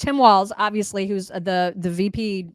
Tim Walz, obviously, who's the VP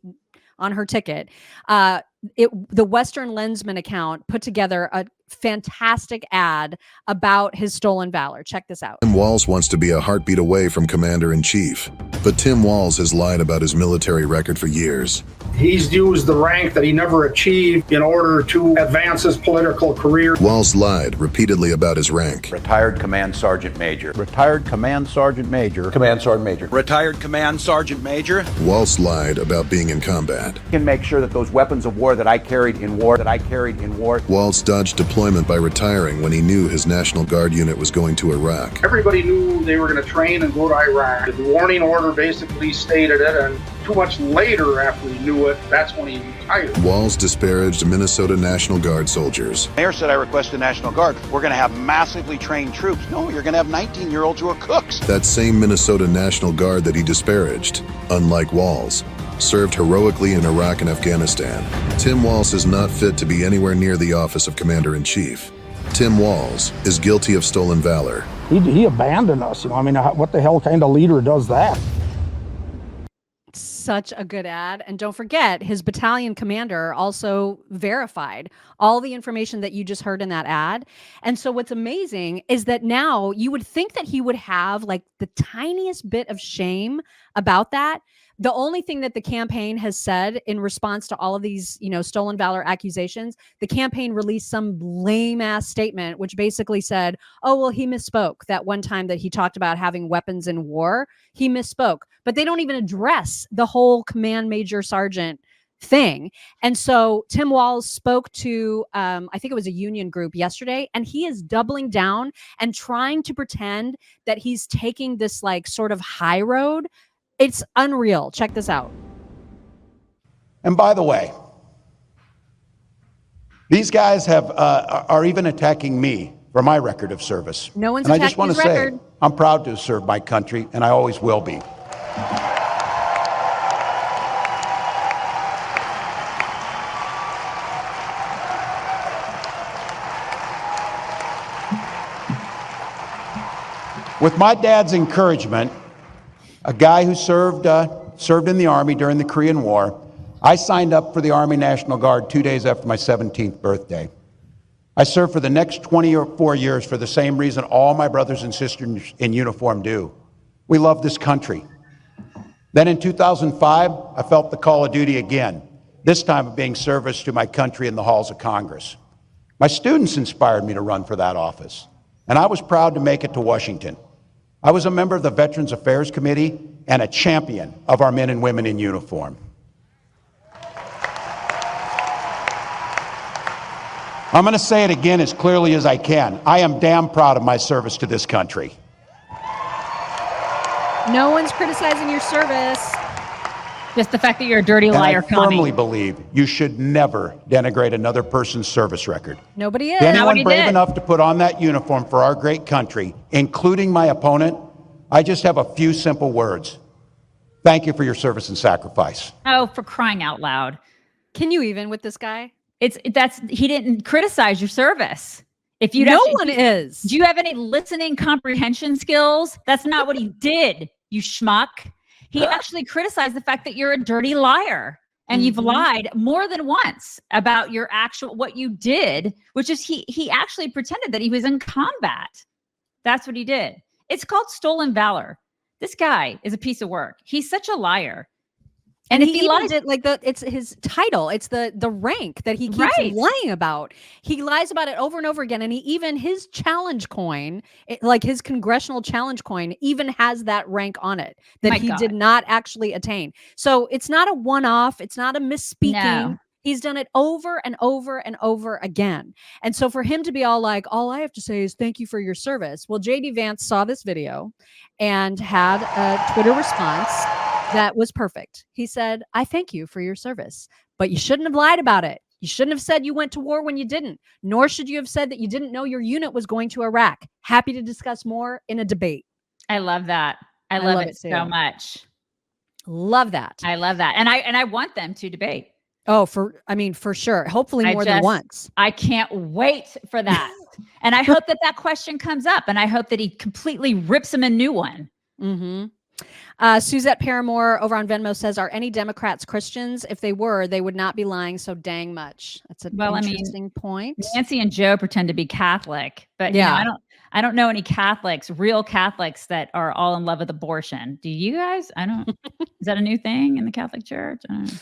on her ticket, the Western Lensman account put together a fantastic ad about his stolen valor. Check this out. Tim Walz wants to be a heartbeat away from Commander-in-Chief, but Tim Walz has lied about his military record for years. He's used the rank that he never achieved in order to advance his political career. Walz lied repeatedly about his rank. Retired Command Sergeant Major. Retired Command Sergeant Major. Command Sergeant Major. Retired Command Sergeant Major. Walz lied about being in combat. Can make sure that those weapons of war that I carried in war, Walz dodged deployment by retiring when he knew his National Guard unit was going to Iraq. Everybody knew they were going to train and go to Iraq. The warning order basically stated it, and too much later after he knew it, that's when he retired. Walz disparaged Minnesota National Guard soldiers. Mayor said I request the National Guard. We're going to have massively trained troops. No, you're going to have 19-year-olds who are cooks. That same Minnesota National Guard that he disparaged, unlike Walz, served heroically in Iraq and Afghanistan. Tim Walz is not fit to be anywhere near the office of Commander-in-Chief. Tim Walz is guilty of stolen valor. He abandoned us. I mean, what the hell kind of leader does that? Such a good ad. And don't forget, his battalion commander also verified all the information that you just heard in that ad. And so what's amazing is that now you would think that he would have like the tiniest bit of shame about that. The only thing that the campaign has said in response to all of these, stolen valor accusations, the campaign released some lame ass statement, which basically said, oh, well, he misspoke that one time that he talked about having weapons in war. He misspoke, but they don't even address the whole command major sergeant thing. And so Tim Walz spoke to, I think it was a union group yesterday, and he is doubling down and trying to pretend that he's taking this like sort of high road. It's unreal. Check this out. And by the way, these guys are even attacking me for my record of service. No one's and attacking I just want to say, I'm proud to have served my country, and I always will be. With my dad's encouragement, a guy who served in the Army during the Korean War, I signed up for the Army National Guard 2 days after my 17th birthday. I served for the next 24 years for the same reason all my brothers and sisters in uniform do. We love this country. Then in 2005, I felt the call of duty again, this time of being service to my country in the halls of Congress. My students inspired me to run for that office, and I was proud to make it to Washington. I was a member of the Veterans Affairs Committee and a champion of our men and women in uniform. I'm going to say it again as clearly as I can. I am damn proud of my service to this country. No one's criticizing your service. Just the fact that you're a dirty liar. And I firmly believe you should never denigrate another person's service record. Nobody is. To anyone brave enough to put on that uniform for our great country, including my opponent, I just have a few simple words. Thank you for your service and sacrifice. Oh, for crying out loud. Can you even with this guy? He didn't criticize your service. If you No one is. Do you have any listening comprehension skills? That's not what he did, you schmuck. He actually criticized the fact that you're a dirty liar. And you've lied more than once about what you did, which is he actually pretended that he was in combat. That's what he did. It's called stolen valor. This guy is a piece of work. He's such a liar. And he lies it like it's his title. It's the rank that he keeps lying about. He lies about it over and over again. And his challenge coin, like his congressional challenge coin, even has that rank on it that he did not actually attain. So it's not a one-off. It's not a misspeaking. No. He's done it over and over and over again. And so for him to be all like, all I have to say is thank you for your service. Well, JD Vance saw this video and had a Twitter response that was perfect. He said, I thank you for your service, but you shouldn't have lied about it. You shouldn't have said you went to war when you didn't, nor should you have said that you didn't know your unit was going to Iraq. Happy to discuss more in a debate. I love that. I love it so much. Love that. I love that. And I want them to debate. Oh, for sure. Hopefully more than once. I can't wait for that. And I hope that question comes up, and I hope that he completely rips him a new one. Mm-hmm. Suzette Paramore over on Venmo says, "Are any Democrats Christians? If they were, they would not be lying so dang much." That's an interesting point. Nancy and Joe pretend to be Catholic, but Yeah. I don't know any Catholics, real Catholics that are all in love with abortion. Do you guys? Is that a new thing in the Catholic Church? I don't know.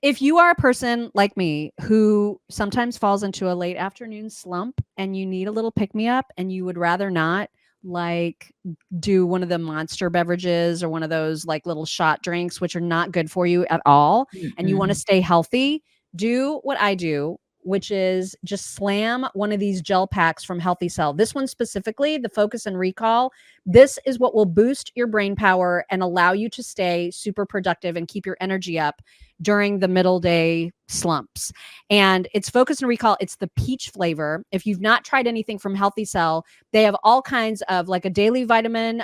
If you are a person like me who sometimes falls into a late afternoon slump and you need a little pick me up and you would rather not like do one of the monster beverages or one of those like little shot drinks, which are not good for you at all, and you want to stay healthy, do what I do, which is just slam one of these gel packs from Healthy Cell. This one specifically, the Focus and Recall, this is what will boost your brain power and allow you to stay super productive and keep your energy up during the middle day slumps. And it's Focus and Recall. It's the peach flavor. If you've not tried anything from Healthy Cell, they have all kinds of like a daily vitamin,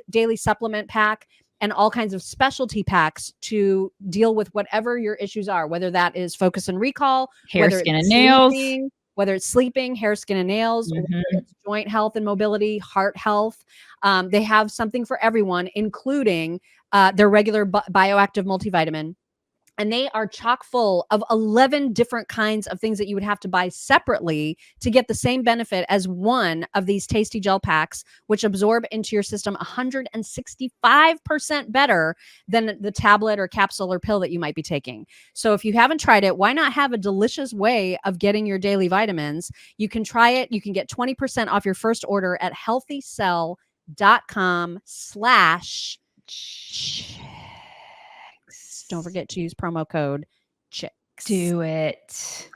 daily supplement pack, and all kinds of specialty packs to deal with whatever your issues are, whether that is Focus and Recall, hair, skin, and nails, whether it's sleeping, hair, skin, and nails, whether it's joint health and mobility, heart health. They have something for everyone, including their regular bioactive multivitamin. And they are chock full of 11 different kinds of things that you would have to buy separately to get the same benefit as one of these tasty gel packs, which absorb into your system 165% better than the tablet or capsule or pill that you might be taking. So if you haven't tried it, why not have a delicious way of getting your daily vitamins? You can try it. You can get 20% off your first order at healthycell.com/ Don't forget to use promo code CHICKS. Do it.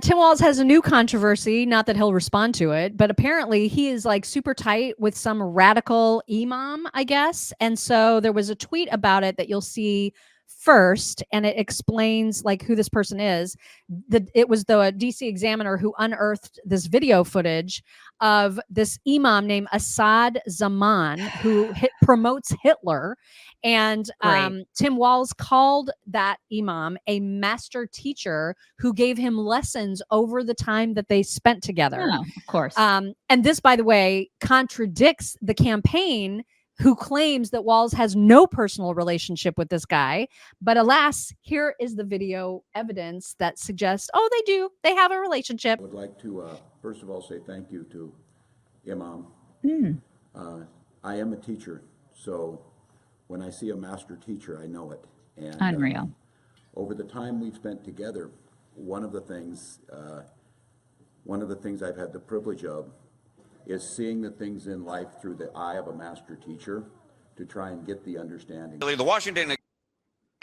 Tim Walz has a new controversy. Not that he'll respond to it, but apparently he is like super tight with some radical imam, I guess. And so there was a tweet about it that you'll see first, and it explains like who this person is. It was the DC Examiner who unearthed this video footage of this imam named Asad Zaman who promotes Hitler. And Tim Walz called that imam a master teacher who gave him lessons over the time that they spent together. Oh, of course. And this, by the way, contradicts the campaign who claims that Walz has no personal relationship with this guy. But alas, here is the video evidence that suggests, oh, they do. They have a relationship. I would like to, first of all, say thank you to Imam. I am a teacher, so when I see a master teacher, I know it. And, unreal. Over the time we've spent together, one of the things I've had the privilege of is seeing the things in life through the eye of a master teacher to try and get the understanding. The Washington.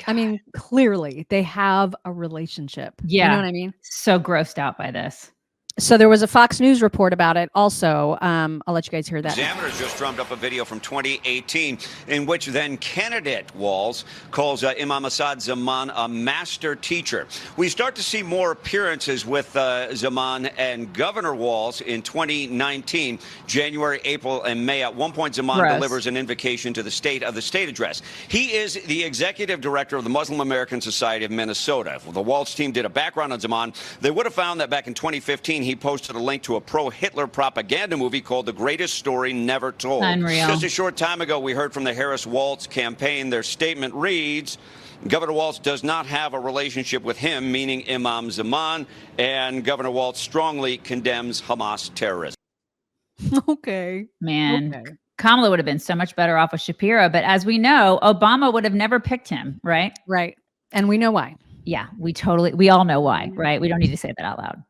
I mean, clearly they have a relationship. Yeah. You know what I mean? So grossed out by this. So there was a Fox News report about it also. I'll let you guys hear that. Examiners just drummed up a video from 2018 in which then candidate Walz calls Imam Asad Zaman a master teacher. We start to see more appearances with Zaman and Governor Walz in 2019, January, April, and May. At one point, Zaman delivers an invocation to the State of the State address. He is the executive director of the Muslim American Society of Minnesota. If the Walz team did a background on Zaman, they would have found that back in 2015, he posted a link to a pro-Hitler propaganda movie called The Greatest Story Never Told. Unreal. Just a short time ago, we heard from the Harris-Walz campaign. Their statement reads, Governor Walz does not have a relationship with him, meaning Imam Zaman, and Governor Walz strongly condemns Hamas terrorism. Okay. Man, okay. Kamala would have been so much better off with Shapiro, but as we know, Obama would have never picked him, right? Right. And we know why. Yeah, we all know why, right? We don't need to say that out loud.